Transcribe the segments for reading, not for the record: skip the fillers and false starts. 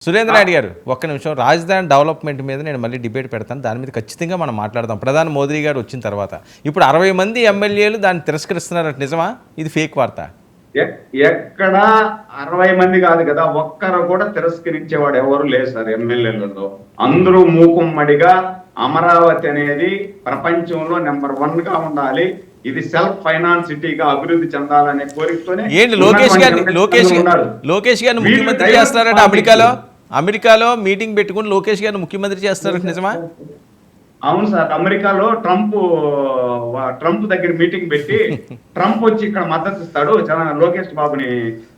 సురేంద్ర నాయుడు గారు ఒక్క నిమిషం రాజధాని డెవలప్మెంట్ మీద నేను మళ్ళీ డిబేట్ పెడతాను. దాని మీద ఖచ్చితంగా మనం మాట్లాడదాం. ప్రధాని మోదీ గారు వచ్చిన తర్వాత ఇప్పుడు 60 మంది ఎమ్మెల్యేలు దాన్ని తిరస్కరిస్తున్నారట, నిజమా? ఇది ఫేక్ వార్త. ఎక్కడ 60 మంది కాదు కదా, ఒక్కరు కూడా తిరస్కరించేవాడు ఎవరు లేదు సార్. ఎమ్మెల్యేలలో అందరూ మూకుమ్మడిగా అమరావతి అనేది ప్రపంచంలో నెంబర్ 1 గా ఉండాలి, ఇది సెల్ఫ్ ఫైనాన్స్ సిటీగా అభివృద్ధి చెందాలనే కోరికతోనే. ఏంటి లోకేష్ గారిని ముఖ్యమంత్రి చేస్తారట? అమెరికాలో మీటింగ్ పెట్టుకుని లోకేష్ గారిని ముఖ్యమంత్రి చేస్తారట, నిజమా? అవును సార్, అమెరికాలో ట్రంప్ దగ్గర మీటింగ్ పెట్టి ట్రంప్ వచ్చి ఇక్కడ మద్దతు ఇస్తాడు, లోకేష్ బాబుని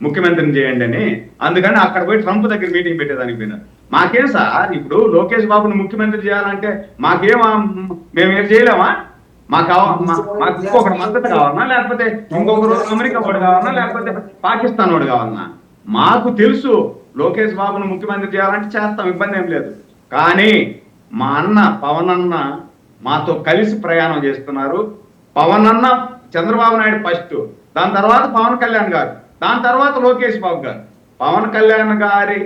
ముఖ్యమంత్రిని చేయండి అని. అందుకని అక్కడ పోయి ట్రంప్ దగ్గర మీటింగ్ పెట్టేదానికి పోయినారు. మాకేం సార్, ఇప్పుడు లోకేష్ బాబుని ముఖ్యమంత్రి చేయాలంటే మేమేం చేయలేమా? మాకు ఇంకొకటి మద్దతు కావాలన్నా, లేకపోతే ఇంకొకరు అమెరికా వాడు కావాలన్నా, లేకపోతే పాకిస్తాన్ వాడు కావాలన్నా? మాకు తెలుసు లోకేష్ బాబును ముఖ్యమంత్రి చేయాలంటే చేస్తాం, ఇబ్బంది ఏం లేదు. కానీ మా అన్న పవన్ అన్న మాతో కలిసి ప్రయాణం చేస్తున్నారు. పవన్ అన్న చంద్రబాబు నాయుడు ఫస్ట్, దాని తర్వాత పవన్ కళ్యాణ్ గారు, దాని తర్వాత లోకేష్ బాబు గారు. పవన్ కళ్యాణ్ గారి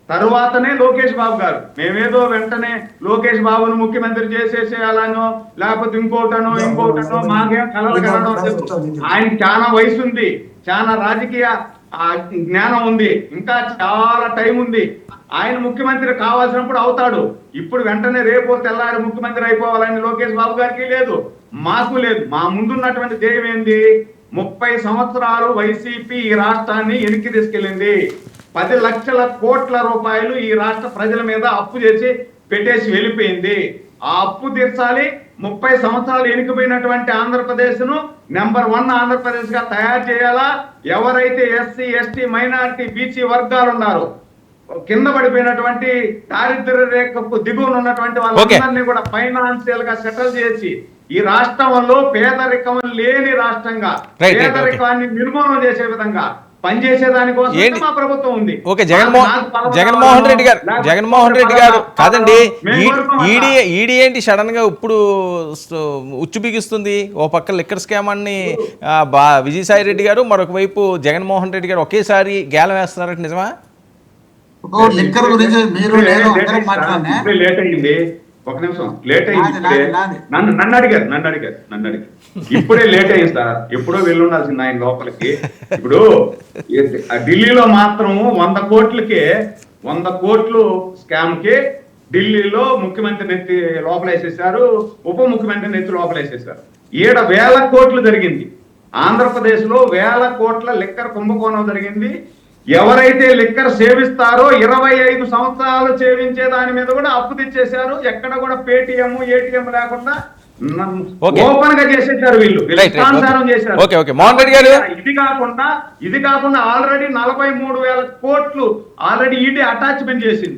తరువాతనే లోకేష్ బాబు గారు. మేమేదో వెంటనే లోకేష్ బాబును ముఖ్యమంత్రి చేసేసేయాలనో, లేకపోతే ఇంకోటనో మాకేం కలలు కనడం. ఆయనకి చాలా వయసు ఉంది, చాలా రాజకీయ జ్ఞానం ఉంది, ఇంకా చాలా టైం ఉంది. ఆయన ముఖ్యమంత్రి కావాల్సినప్పుడు అవుతాడు. ఇప్పుడు వెంటనే రేపు తెల్లారి ముఖ్యమంత్రి అయిపోవాలని లోకేష్ బాబు గారికి లేదు, మాకు లేదు. మా ముందున్నటువంటి ధ్యేయం ఏంది? 30 సంవత్సరాలు వైసీపీ ఈ రాష్ట్రాన్ని వెనక్కి తీసుకెళ్ళింది. 10 లక్షల కోట్ల రూపాయలు ఈ రాష్ట్ర ప్రజల మీద అప్పు చేసి పెట్టేసి వెళ్ళిపోయింది. ఆ అప్పు తీర్చాలి. 30 సంవత్సరాలు వెనుకపోయినటువంటి ఆంధ్రప్రదేశ్ ను నెంబర్ 1 ఆంధ్రప్రదేశ్ గా తయారు చేయాలా? ఎవరైతే ఎస్సీ, ఎస్టీ, మైనారిటీ, బీసీ వర్గాలు ఉన్నారో, కింద పడిపోయినటువంటి దారిద్ర్య రేఖకు దిగువన ఉన్నటువంటి వాళ్ళందరినీ కూడా ఫైనాన్షియల్ గా సెటిల్ చేసి ఈ రాష్ట్రంలో పేదరికం లేని రాష్ట్రంగా, పేదరికాన్ని నిర్మూలన చేసే విధంగా పనిచేసేదానికోసం మా ప్రభుత్వం ఉంది. ఓకే, జగన్మోహన్ రెడ్డి గారు కాదండి, ఈడీ ఏంటి సడన్ గా ఇప్పుడు ఉచ్చు బిగిస్తుంది? ఓ పక్క లిక్కర్ స్కామ్ అని విజయసాయి రెడ్డి గారు, మరొక వైపు జగన్మోహన్ రెడ్డి గారు ఒకేసారి గేలం వేస్తున్నారంటే, నిజమా? లేట్ అయింది, ఒక నిమిషం లేట్ అయింది. నన్ను అడిగారు ఇప్పుడే లేట్ అయింది సార్. ఎప్పుడో వెళ్ళుండాల్సింది ఆయన లోపలికి. ఇప్పుడు ఢిల్లీలో మాత్రం 100 కోట్లకే 100 కోట్లు స్కామ్ కి ఢిల్లీలో ముఖ్యమంత్రి నెత్తి లోపలేసేసారు, ఉప ముఖ్యమంత్రి నెత్తి లోపలేసేసారు. 7,000 కోట్లు జరిగింది. ఆంధ్రప్రదేశ్ లో 1,000 కోట్ల లిక్కర్ కుంభకోణం జరిగింది. ఎవరైతే లిక్కర్ సేవిస్తారో 25 సంవత్సరాలు సేవించే దాని మీద కూడా అప్పు తెచ్చేశారు. ఎక్కడ కూడా పేటిఎం, ఏటీఎం లేకుండా ఓపెన్ గా చేసేసారు వీళ్ళు, ఇష్టానుసారం చేశారు. ఇది కాకుండా ఆల్రెడీ 43,000 కోట్లు ఆల్రెడీ ఈడీ అటాచ్మెంట్ చేసింది.